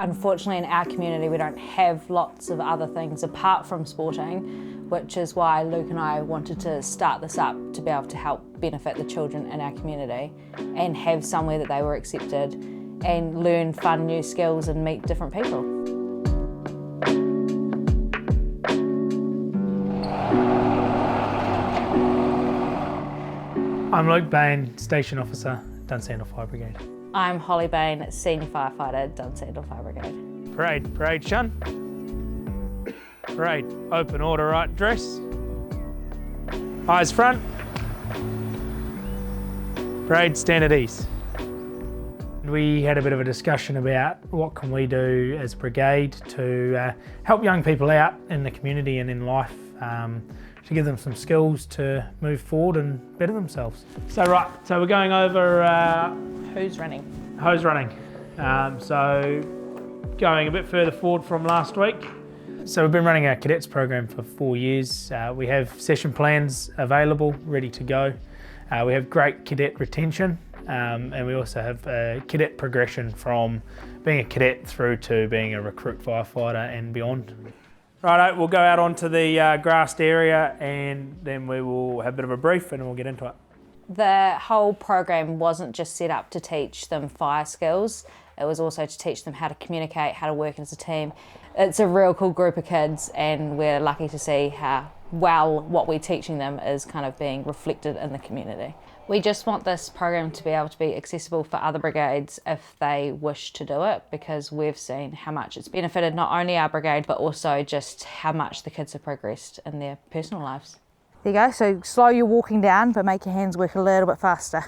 Unfortunately, in our community, we don't have lots of other things apart from sporting, which is why Luke and I wanted to start this up to be able to help benefit the children in our community and have somewhere that they were accepted and learn fun new skills and meet different people. I'm Luke Bain, Station Officer, Dunsandel Fire Brigade. I'm Holly Bain, Senior Firefighter, Dunsandel Fire Brigade. Parade, shun. Parade, open order, right dress. Eyes front. Parade, stand at ease. We had a bit of a discussion about what can we do as Brigade to help young people out in the community and in life, to give them some skills to move forward and better themselves. So we're going over Who's running? hose running. So going a bit further forward from last week. So we've been running our cadets program for 4 years. We have session plans available, ready to go. We have great cadet retention, and we also have a cadet progression from being a cadet through to being a recruit firefighter and beyond. Righto, we'll go out onto the grassed area and then we will have a bit of a brief and then we'll get into it. The whole program wasn't just set up to teach them fire skills, it was also to teach them how to communicate, how to work as a team. It's a real cool group of kids and we're lucky to see how well what we're teaching them is kind of being reflected in the community. We just want this program to be able to be accessible for other brigades if they wish to do it, because we've seen how much it's benefited not only our brigade but also just how much the kids have progressed in their personal lives. There you go, so slow your walking down but make your hands work a little bit faster.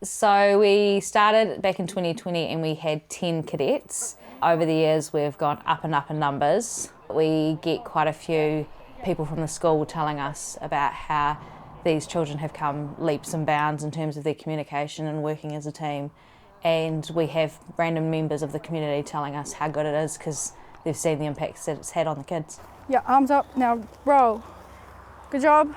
So we started back in 2020 and we had 10 cadets. Over the years we've gone up and up in numbers. We get quite a few people from the school telling us about how these children have come leaps and bounds in terms of their communication and working as a team. And we have random members of the community telling us how good it is because they've seen the impacts that it's had on the kids. Yeah, arms up, now roll. Good job.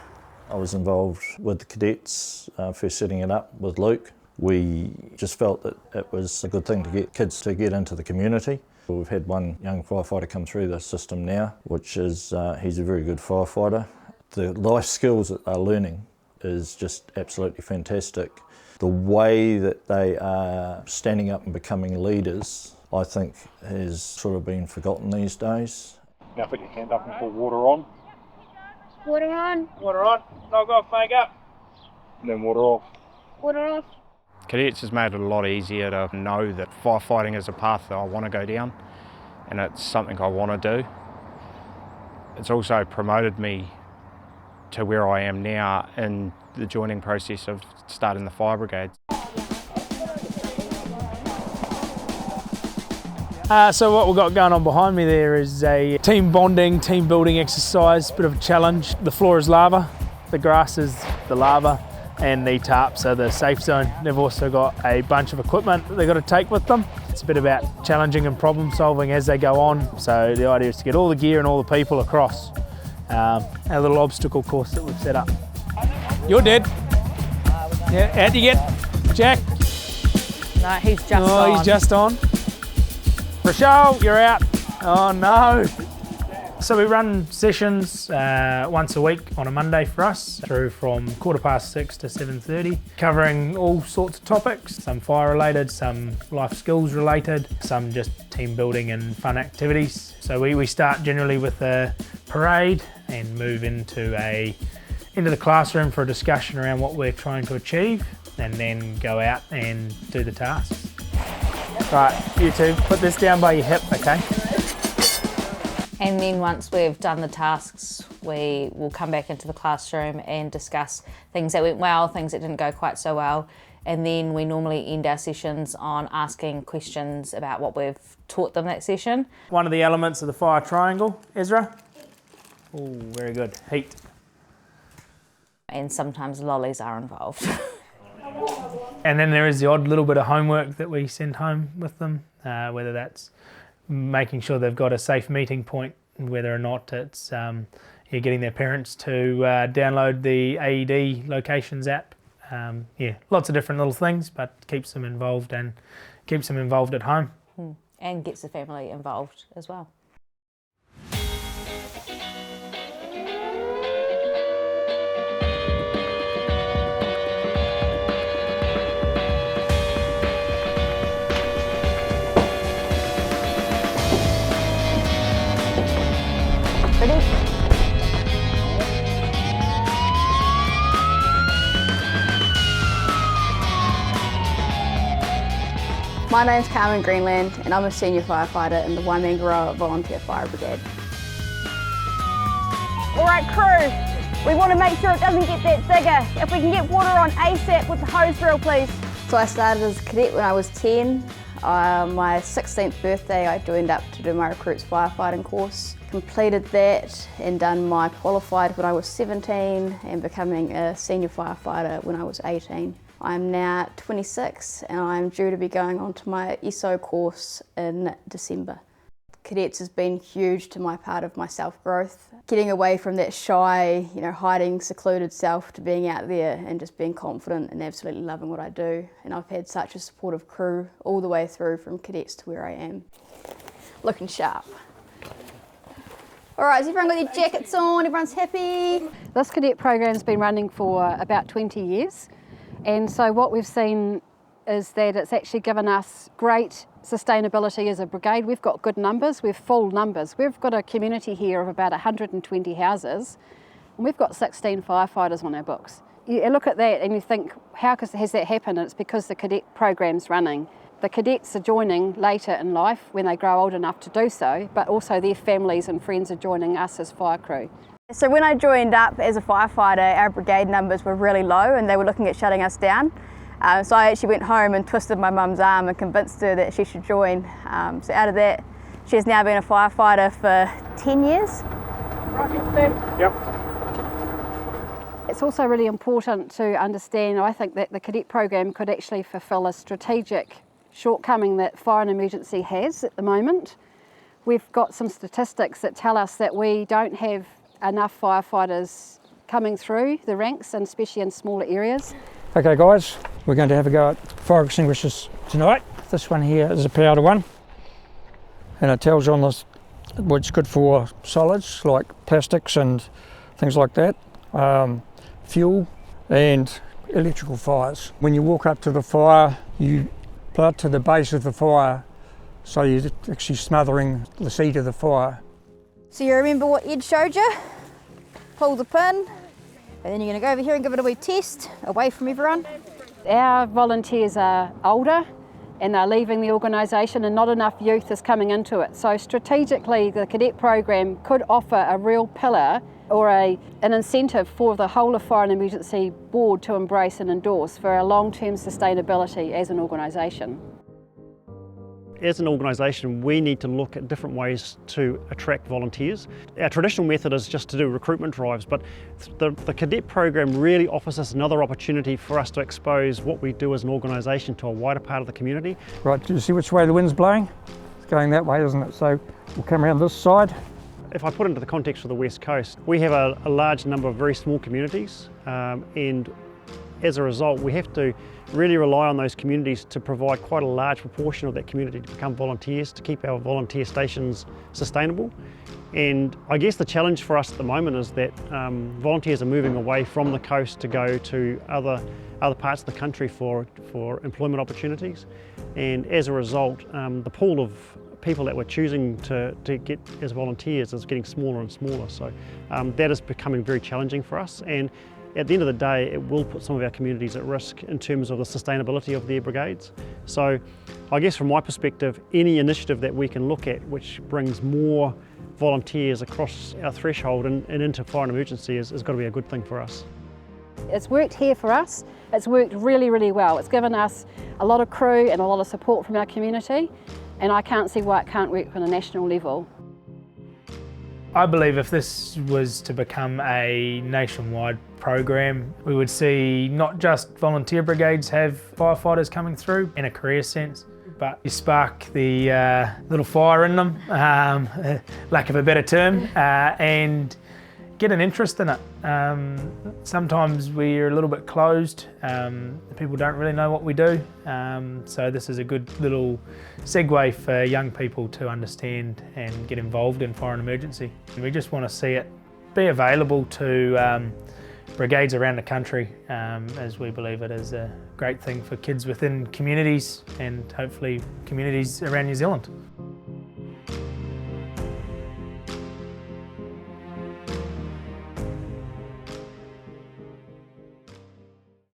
I was involved with the cadets, first setting it up with Luke. We just felt that it was a good thing to get kids to get into the community. We've had one young firefighter come through the system now, which is, he's a very good firefighter. The life skills that they're learning is just absolutely fantastic. The way that they are standing up and becoming leaders, I think, has sort of been forgotten these days. Now put your hand up and pull water on. Water on. Water on. Knock off, make up. And then water off. Water off. Cadets has made it a lot easier to know that firefighting is a path that I want to go down and it's something I want to do. It's also promoted me to where I am now in the joining process of starting the fire brigade. So what we've got going on behind me there is a team bonding, team building exercise, bit of a challenge. The floor is lava, the grass is the lava, and the tarps are the safe zone. They've also got a bunch of equipment that they've got to take with them. It's a bit about challenging and problem solving as they go on. So the idea is to get all the gear and all the people across. A little obstacle course that we've set up. You're dead. Yeah, out you get. Jack. No, he's just Oh, on. he's just on. Rochelle, you're out. Oh no. So we run sessions once a week on a Monday for us, through from 6:15 to 7:30, covering all sorts of topics, some fire related, some life skills related, some just team building and fun activities. So we start generally with a parade and move into the classroom for a discussion around what we're trying to achieve, and then go out and do the tasks. Right, you two, put this down by your hip, okay? And then once we've done the tasks, we will come back into the classroom and discuss things that went well, things that didn't go quite so well. And then we normally end our sessions on asking questions about what we've taught them that session. One of the elements of the fire triangle, Ezra. Oh, very good. Heat. And sometimes lollies are involved. And then there is the odd little bit of homework that we send home with them, whether that's making sure they've got a safe meeting point, whether or not it's getting their parents to download the AED locations app. Lots of different little things, but keeps them involved and keeps them involved at home. and gets the family involved as well. My name's Carmen Greenland and I'm a senior firefighter in the Waimangaroa Volunteer Fire Brigade. All right, crew, we want to make sure it doesn't get that bigger. If we can get water on ASAP with the hose drill, please. So I started as a cadet when I was 10. My 16th birthday I joined up to do my recruits firefighting course. Completed that and done my qualified when I was 17 and becoming a senior firefighter when I was 18. I'm now 26 and I'm due to be going on to my ESO course in December. Cadets has been huge to my part of my self-growth. Getting away from that shy, hiding, secluded self to being out there and just being confident and absolutely loving what I do. And I've had such a supportive crew all the way through from cadets to where I am. Looking sharp. All right, has everyone got their jackets on? Everyone's happy? This cadet program's been running for about 20 years. And so what we've seen is that it's actually given us great sustainability as a brigade. We've got good numbers, we've full numbers. We've got a community here of about 120 houses, and we've got 16 firefighters on our books. You look at that and you think, how has that happened? And it's because the cadet program's running. The cadets are joining later in life when they grow old enough to do so, but also their families and friends are joining us as fire crew. So when I joined up as a firefighter, our brigade numbers were really low and they were looking at shutting us down. So I actually went home and twisted my mum's arm and convinced her that she should join. So out of that, she has now been a firefighter for 10 years. Yep. It's also really important to understand, I think, that the cadet program could actually fulfil a strategic shortcoming that fire and emergency has at the moment. We've got some statistics that tell us that we don't have enough firefighters coming through the ranks, and especially in smaller areas. Okay guys, we're going to have a go at fire extinguishers tonight. This one here is a powder one, and it tells you on this what's good for solids like plastics and things like that, fuel and electrical fires. When you walk up to the fire, you blow it to the base of the fire, so you're actually smothering the seed of the fire. So you remember what Ed showed you? Pull the pin, and then you're going to go over here and give it a wee test, away from everyone. Our volunteers are older and they're leaving the organisation and not enough youth is coming into it. So strategically the cadet program could offer a real pillar or an incentive for the whole of Fire and Emergency Board to embrace and endorse for a long-term sustainability as an organisation. As an organisation, we need to look at different ways to attract volunteers. Our traditional method is just to do recruitment drives, but the cadet program really offers us another opportunity for us to expose what we do as an organisation to a wider part of the community. Right, do you see which way the wind's blowing? It's going that way, isn't it? So we'll come around this side. If I put it into the context of the West Coast, we have a large number of very small communities, and as a result, we have to really rely on those communities to provide quite a large proportion of that community to become volunteers, to keep our volunteer stations sustainable. And I guess the challenge for us at the moment is that volunteers are moving away from the coast to go to other parts of the country for employment opportunities. And as a result, the pool of people that we're choosing to get as volunteers is getting smaller and smaller. So that is becoming very challenging for us. And at the end of the day, it will put some of our communities at risk in terms of the sustainability of their brigades. So I guess from my perspective, any initiative that we can look at which brings more volunteers across our threshold and into fire and emergency has got to be a good thing for us. It's worked here for us. It's worked really, really well. It's given us a lot of crew and a lot of support from our community, and I can't see why it can't work on a national level. I believe if this was to become a nationwide program, we would see not just volunteer brigades have firefighters coming through in a career sense, but you spark the little fire in them, lack of a better term, and get an interest in it. Sometimes we're a little bit closed, people don't really know what we do, so this is a good little segue for young people to understand and get involved in fire and emergency. We just want to see it be available to brigades around the country, as we believe it is a great thing for kids within communities and hopefully communities around New Zealand.